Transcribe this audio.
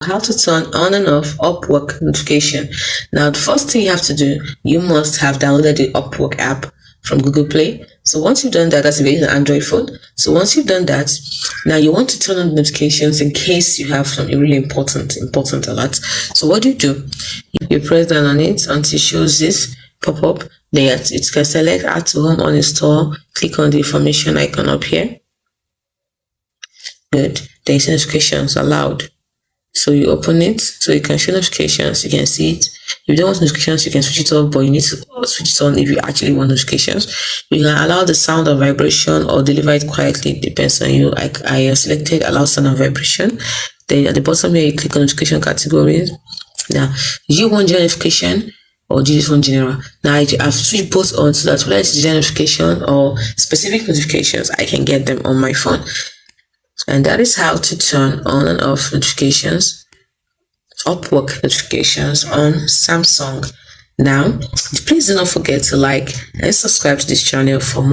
How to turn on and off Upwork notification. Now, the first thing you have to do, you must have downloaded the Upwork app from Google Play. So once you've done that, that's if you're using an Android phone. So once you've done that, now you want to turn on notifications in case you have some really important alerts. So what do? You press down on it until it shows this pop up. Then it can select add to home uninstall. Click on the information icon up here. Good. Then you see notifications allowed. So you open it so you can show notifications, you can see it. If you don't want notifications, you can switch it off, but you need to switch it on if you actually want notifications. You can allow the sound of vibration or deliver it quietly, it depends on you. I selected allow sound of vibration. Then at the bottom here, you click on notification categories. Now, do you want general notification or do you just want general? Now, I've switched both on so that whether it's general notification or specific notifications, I can get them on my phone. And that is how to turn on and off notifications, Upwork notifications on Samsung. Now, please do not forget to like and subscribe to this channel for more.